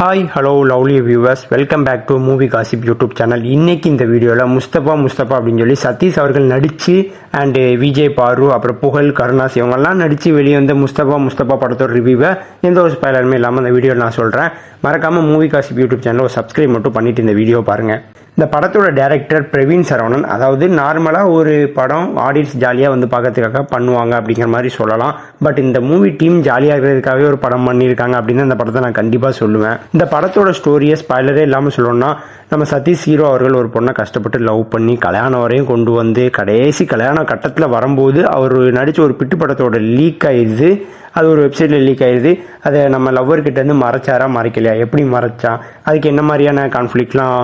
Hi hello lovely viewers, welcome back to movie gossip YouTube channel. இன்னைக்கு இந்த வீடியோவில் முஸ்தபா அப்படின்னு சொல்லி சதீஷ் அவர்கள் நடித்து அண்டு விஜய் பாரு அப்புறம் புகழ் கருணாஸ் இவங்கெல்லாம் நடித்து வெளியே வந்த முஸ்தபா படத்தோட ரிவ்யூவை எந்த ஒரு ஸ்பாய்லருமே இல்லாமல் இந்த வீடியோவில் நான் சொல்கிறேன். மறக்காமல் மூவி காசிப் யூடியூப் சேனலை ஒரு சப்ஸ்கிரைப் மட்டும் பண்ணிவிட்டு இந்த வீடியோ பாருங்கள். இந்த படத்தோட டைரக்டர் பிரவீன் சரவணன். அதாவது நார்மலாக ஒரு படம் ஆடியன்ஸ் ஜாலியாக வந்து பார்க்கறதுக்காக பண்ணுவாங்க அப்படிங்கிற மாதிரி சொல்லலாம். பட் இந்த மூவி டீம் ஜாலியாக இருக்கிறதுக்காகவே ஒரு படம் பண்ணியிருக்காங்க அப்படின்னு அந்த படத்தை நான் கண்டிப்பாக சொல்லுவேன். இந்த படத்தோட ஸ்டோரியை ஸ்பாய்லரே இல்லாமல் சொல்லணும்னா, நம்ம சதீஷ் ஹீரோ அவர்கள் ஒரு பொண்ணை கஷ்டப்பட்டு லவ் பண்ணி கல்யாணம் வரையும் கொண்டு வந்து கடைசி கல்யாண கட்டத்தில் வரும்போது அவர் நடித்த ஒரு பிட்டு படத்தோட லீக் ஆயிடுது. அது ஒரு வெப்சைட்டில் லீக் ஆயிடுது. அதை நம்ம லவ்வர்கிட்டேருந்து மறைச்சாரா மறைக்கலையா, எப்படி மறைச்சான், அதுக்கு என்ன மாதிரியான கான்ஃப்ளிக்ட்லாம்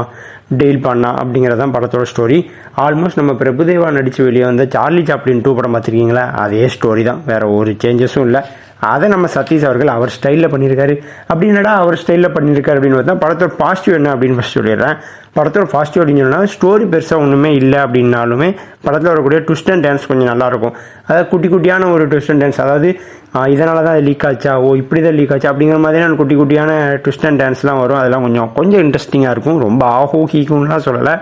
டீல் பண்ணா அப்படிங்கிறதான் படத்தோட ஸ்டோரி. ஆல்மோஸ்ட் நம்ம பிரபுதேவா நடித்து வெளியே வந்த சார்லி சாப்ளின் 2 படம் பார்த்துருக்கீங்களா, அதே ஸ்டோரி தான், வேறு ஒரு சேஞ்சஸும் இல்லை. அதை நம்ம சதீஷ் அவர்கள் அவர் ஸ்டைலில் பண்ணியிருக்காரு. அப்படின்னடா அவர் ஸ்டைலில் பண்ணியிருக்காரு அப்படின்னு பார்த்தா படத்தோட பாசிட்டிவ் என்ன அப்படின்னு ஃபஸ்ட் சொல்லிடுறேன். படத்தோட பாசிட்டிவ் அப்படின்னு சொன்னால் ஸ்டோரி பெருசாக ஒன்றுமே இல்லை அப்படின்னாலுமே படத்தில் வரக்கூடிய ட்விஸ்ட் அண்ட் டான்ஸ் கொஞ்சம் நல்லாயிருக்கும். அதாவது குட்டியான ஒரு ட்விஸ்ட் அண்ட் டான்ஸ், அதாவது இதனால தான் அது லீக் ஆச்சா, இப்படி தான் லீக் ஆச்சா அப்படிங்கிற மாதிரியான குட்டியான ட்விஸ்ட் அண்ட் டான்ஸ்லாம் வரும். அதெல்லாம் கொஞ்சம் இன்ட்ரெஸ்டிங்காக இருக்கும். ரொம்ப ஹீக்கும்லாம் சொல்லலை,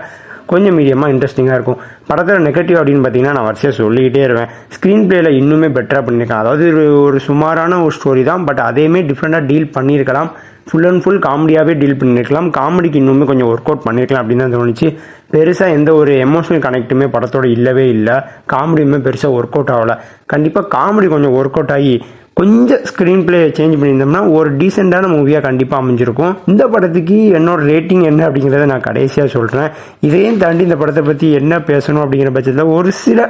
கொஞ்சம் மீடியமாக இன்ட்ரெஸ்டிங்காக இருக்கும். படத்தில் நெகட்டிவ் அப்படின்னு பார்த்தீங்கன்னா நான் வரிசையாக சொல்லிக்கிட்டே இருவேன். ஸ்க்ரீன் பிளேயில் இன்னுமே பெட்டராக பண்ணியிருக்கேன். அதாவது ஒரு சுமாரான ஒரு ஸ்டோரி தான், பட் அதையுமே டிஃப்ரெண்ட்டாக டீல் பண்ணியிருக்கலாம். ஃபுல் அண்ட் ஃபுல் காமெடியாகவே டீல் பண்ணியிருக்கலாம். காமெடிக்கு இன்னுமே கொஞ்சம் ஒர்க் அவுட் பண்ணியிருக்கலாம் அப்படின்னு தான் தோணுச்சு. பெருசாக எந்த ஒரு எமோஷனல் கனெக்ட்டுமே படத்தோட இல்லவே இல்லை. காமெடியுமே பெருசாக ஒர்க் அவுட் ஆகலை. கண்டிப்பாக காமெடி கொஞ்சம் ஒர்க் அவுட் ஆகி கொஞ்சம் ஸ்க்ரீன் பிளே சேஞ்ச் பண்ணியிருந்தோம்னா ஒரு டீசெண்டான மூவியாக கண்டிப்பாக அமைஞ்சிருக்கும். இந்த படத்துக்கு என்னோட ரேட்டிங் என்ன அப்படிங்கிறத நான் கடைசியாக சொல்கிறேன். இதையும் தாண்டி இந்த படத்தை பற்றி என்ன பேசணும் அப்படிங்கிற பட்சத்தில் ஒரு சில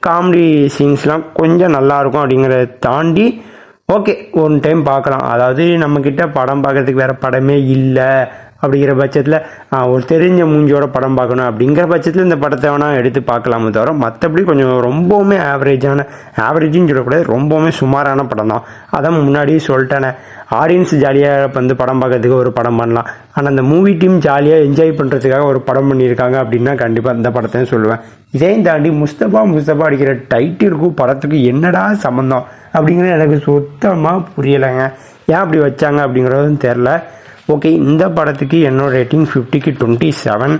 காமெடி சீன்ஸ்லாம் கொஞ்சம் நல்லாயிருக்கும். அப்படிங்கிறத தாண்டி ஓகே, ஒன் டைம் பார்க்கலாம். அதாவது நம்மக்கிட்ட படம் பார்க்குறதுக்கு வேறு படமே இல்லை அப்படிங்கிற பட்சத்தில் ஒரு தெரிஞ்ச மூஞ்சியோட படம் பார்க்கணும் அப்படிங்கிற பட்சத்தில் இந்த படத்தை வேணால் எடுத்து பார்க்கலாமே தவிர, மற்றபடி கொஞ்சம் ரொம்பவுமே ஆவரேஜ்னு சொல்லக்கூடாது, ரொம்பவுமே சுமாரான படம் தான். அதான் முன்னாடியே சொல்லிட்டேனே, ஆடியன்ஸ் ஜாலியாக வந்து படம் பார்க்கறதுக்கு ஒரு படம் பண்ணலாம். ஆனால் அந்த மூவி டீம் ஜாலியாக என்ஜாய் பண்ணுறதுக்காக ஒரு படம் பண்ணியிருக்காங்க அப்படின்னா கண்டிப்பாக இந்த படத்தையும் சொல்லுவேன். இதையும் தாண்டி முஸ்தபா அடிக்கிற டைட்டிலுக்கும் படத்துக்கு என்னடா சம்மந்தம் அப்படிங்கிறது எனக்கு சுத்தமாக புரியலைங்க. ஏன் அப்படி வச்சாங்க அப்படிங்கிறதும் தெரில. ஓகே, இந்த படத்துக்கு என்னோட ரேட்டிங் 50க்கு 27.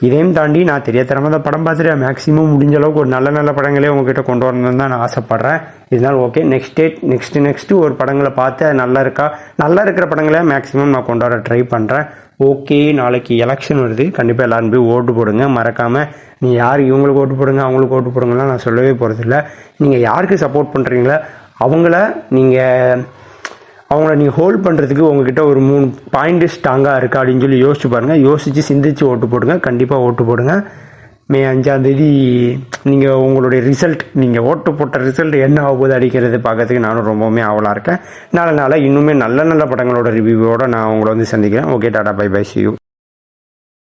இதையும் தாண்டி நான் தெரியாதரமாக தான் படம் பார்த்துட்டு மேக்ஸிமம் முடிஞ்ச அளவுக்கு ஒரு நல்ல படங்களே உங்ககிட்ட கொண்டு வரணும்னு தான் நான் ஆசைப்பட்றேன். இதனால் ஓகே, நெக்ஸ்ட்டு ஒரு படங்களை பார்த்து அது நல்லா இருக்கிற படங்களே மேக்ஸிமம் நான் கொண்டு வர ட்ரை பண்ணுறேன். ஓகே, நாளைக்கு எலெக்ஷன் வருது, கண்டிப்பாக எல்லாரும் போய் ஓட்டு போடுங்க. மறக்காமல் நீ யார் இவங்களுக்கு ஓட்டு போடுங்க அவங்களுக்கு ஓட்டு போடுங்கலாம் நான் சொல்லவே போகிறதில்ல. நீங்கள் யாருக்கு சப்போர்ட் பண்ணுறீங்களோ அவங்கள நீங்கள் ஹோல்ட் பண்ணுறதுக்கு உங்ககிட்ட ஒரு 3 பாயிண்ட் ஸ்ட்ராங்காக இருக்கா அப்படின்னு சொல்லி யோசிச்சு பாருங்கள். யோசித்து சிந்திச்சு ஓட்டு போடுங்க. கண்டிப்பாக ஓட்டு போடுங்க. மே 5ஆம் தேதி நீங்கள் உங்களுடைய ரிசல்ட், நீங்கள் ஓட்டு போட்ட ரிசல்ட் என்ன ஆகும்போது அடிக்கிறது பார்க்கறதுக்கு நானும் ரொம்பவுமே ஆவலாக இருக்கேன். நாளை இன்னுமே நல்ல படங்களோட ரிவ்யூவோடு நான் உங்களை வந்து சந்திக்கிறேன். ஓகே, டாடா, பை, see you.